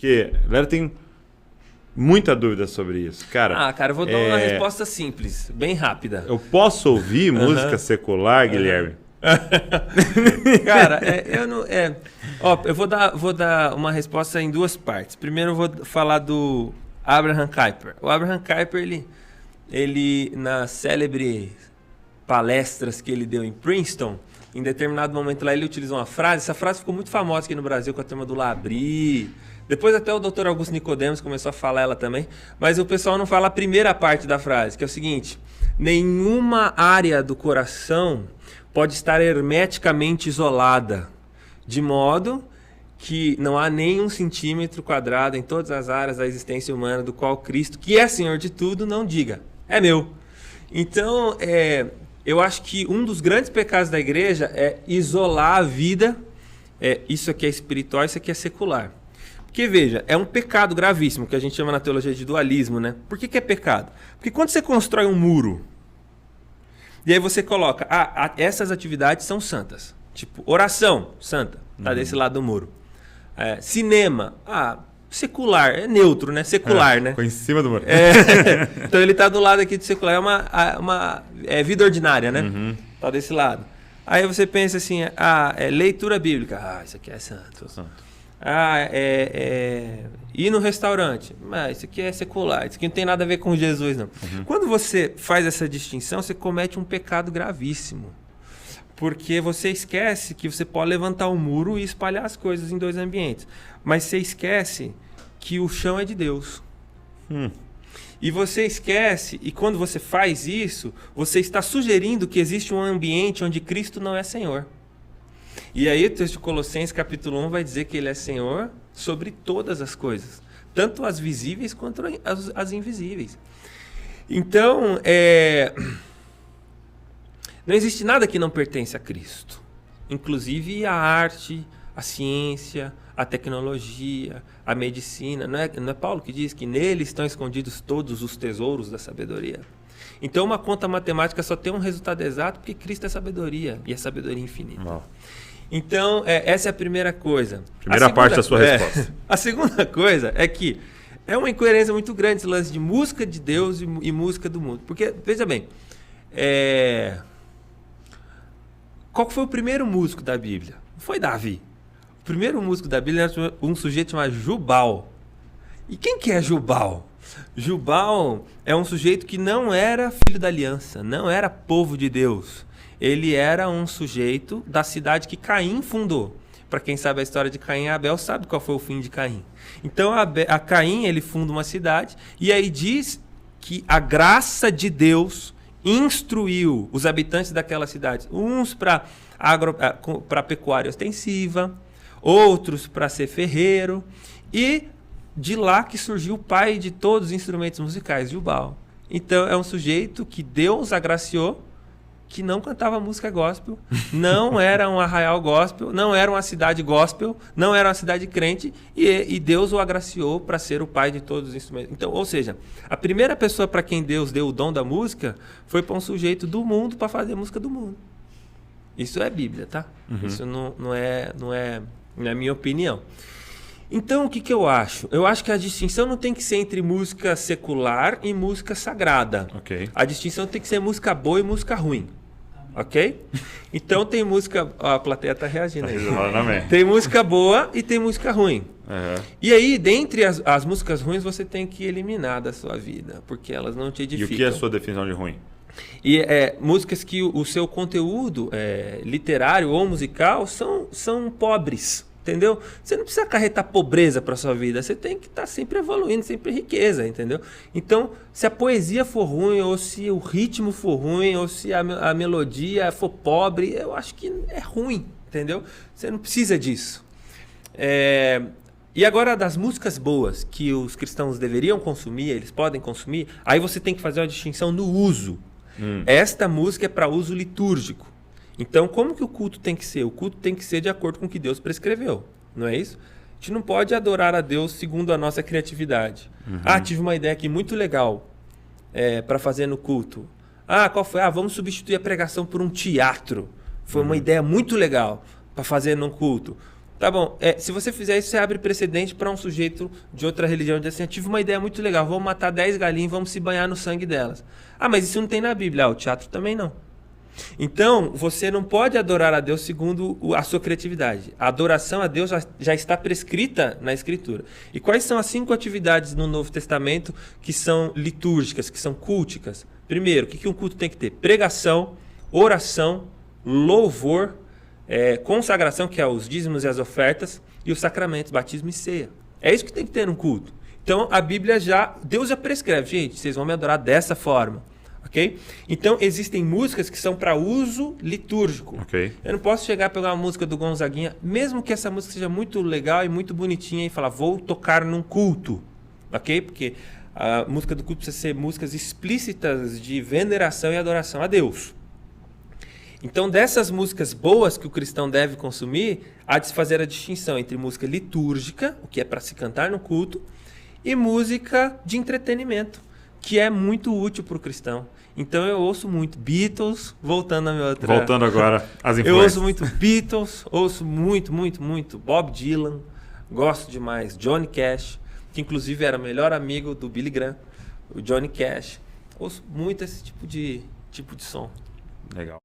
Porque a galera tem muita dúvida sobre isso. Cara, eu vou dar uma resposta simples, bem rápida. Eu posso ouvir música secular, Guilherme? Cara, eu vou dar uma resposta em duas partes. Primeiro eu vou falar do Abraham Kuyper. O Abraham Kuyper, ele nas célebres palestras que ele deu em Princeton, em determinado momento lá ele utilizou uma frase. Essa frase ficou muito famosa aqui no Brasil com a turma do Labri. Depois até o Dr. Augusto Nicodemos começou a falar ela também. Mas o pessoal não fala a primeira parte da frase, que é o seguinte: nenhuma área do coração pode estar hermeticamente isolada, de modo que não há nem 1 centímetro quadrado em todas as áreas da existência humana do qual Cristo, que é Senhor de tudo, não diga, é meu. Então, eu acho que um dos grandes pecados da igreja é isolar a vida. Isso aqui é espiritual, isso aqui é secular. Porque, veja, é um pecado gravíssimo, que a gente chama na teologia de dualismo, né? Por que é pecado? Porque quando você constrói um muro, e aí você coloca, essas atividades são santas. Tipo, oração, santa, tá desse lado do muro. Cinema, secular, é neutro, né? Secular, né? Ficou em cima do muro. Então ele tá do lado aqui do secular, é uma vida ordinária, né? Tá desse lado. Aí você pensa assim, leitura bíblica, isso aqui é santo. Ir no restaurante, isso aqui é secular, isso aqui não tem nada a ver com Jesus, não. Quando você faz essa distinção, você comete um pecado gravíssimo. Porque você esquece que você pode levantar um muro e espalhar as coisas em dois ambientes. Mas você esquece que o chão é de Deus. E você esquece, e quando você faz isso, você está sugerindo que existe um ambiente onde Cristo não é Senhor. E aí o texto de Colossenses capítulo 1 vai dizer que ele é Senhor sobre todas as coisas, tanto as visíveis quanto as invisíveis. Então, não existe nada que não pertence a Cristo, inclusive a arte, a ciência, a tecnologia, a medicina. Não é Paulo que diz que nele estão escondidos todos os tesouros da sabedoria? Então uma conta matemática só tem um resultado exato porque Cristo é sabedoria, e é sabedoria infinita. Uau. Então, essa é a primeira coisa. Primeira parte da sua resposta. A segunda coisa é que é uma incoerência muito grande esse lance de música de Deus e música do mundo. Porque, veja bem, qual foi o primeiro músico da Bíblia? Foi Davi. O primeiro músico da Bíblia era um sujeito chamado Jubal. E quem que é Jubal? Jubal é um sujeito que não era filho da aliança, não era povo de Deus. Ele era um sujeito da cidade que Caim fundou. Para quem sabe a história de Caim e Abel, sabe qual foi o fim de Caim. Então, a Caim, ele funda uma cidade, e aí diz que a graça de Deus instruiu os habitantes daquela cidade, uns para pecuária ostensiva, outros para ser ferreiro, e de lá que surgiu o pai de todos os instrumentos musicais, Jubal. Então, é um sujeito que Deus agraciou, que não cantava música gospel, não era um arraial gospel, não era uma cidade gospel, não era uma cidade crente, e Deus o agraciou para ser o pai de todos os instrumentos. Então, ou seja, a primeira pessoa para quem Deus deu o dom da música foi para um sujeito do mundo para fazer música do mundo. Isso é Bíblia, tá? Isso não é minha opinião. Então, o que eu acho? Eu acho que a distinção não tem que ser entre música secular e música sagrada. Okay. A distinção tem que ser música boa e música ruim. Ok? Então tem música... a plateia está reagindo aí. Tem música boa e tem música ruim. E aí, dentre as músicas ruins, você tem que eliminar da sua vida, porque elas não te edificam. E o que é a sua definição de ruim? E músicas que o seu conteúdo literário ou musical são pobres. Entendeu? Você não precisa acarretar pobreza para sua vida, você tem que estar sempre evoluindo, sempre riqueza, entendeu? Então, se a poesia for ruim, ou se o ritmo for ruim, ou se a melodia for pobre, eu acho que é ruim, entendeu? Você não precisa disso. E agora, das músicas boas que os cristãos deveriam consumir, eles podem consumir, aí você tem que fazer uma distinção no uso. Esta música é para uso litúrgico. Então, como que o culto tem que ser? O culto tem que ser de acordo com o que Deus prescreveu, não é isso? A gente não pode adorar a Deus segundo a nossa criatividade. Tive uma ideia aqui muito legal para fazer no culto. Qual foi? Vamos substituir a pregação por um teatro. Foi uma ideia muito legal para fazer no culto. Tá bom, se você fizer isso, você abre precedente para um sujeito de outra religião dizer assim, eu tive uma ideia muito legal, vamos matar 10 galinhas e vamos se banhar no sangue delas. Ah, mas isso não tem na Bíblia. O teatro também não. Então, você não pode adorar a Deus segundo a sua criatividade. A adoração a Deus já está prescrita na Escritura. E quais são as 5 atividades no Novo Testamento que são litúrgicas, que são culticas? Primeiro, o que um culto tem que ter? Pregação, oração, louvor, consagração, que é os dízimos e as ofertas, e os sacramentos, batismo e ceia. É isso que tem que ter num culto. Então, a Bíblia Deus já prescreve. Gente, vocês vão me adorar dessa forma. Okay? Então, existem músicas que são para uso litúrgico. Okay. Eu não posso chegar a pegar uma música do Gonzaguinha, mesmo que essa música seja muito legal e muito bonitinha, e falar, vou tocar num culto. Ok? Porque a música do culto precisa ser músicas explícitas de veneração e adoração a Deus. Então, dessas músicas boas que o cristão deve consumir, há de se fazer a distinção entre música litúrgica, o que é para se cantar no culto, e música de entretenimento, que é muito útil para o cristão. Então eu ouço muito Beatles, voltando agora às influências. Eu ouço muito Beatles, ouço muito Bob Dylan, gosto demais Johnny Cash, que inclusive era o melhor amigo do Billy Graham, o Johnny Cash. Ouço muito esse tipo de som. Legal.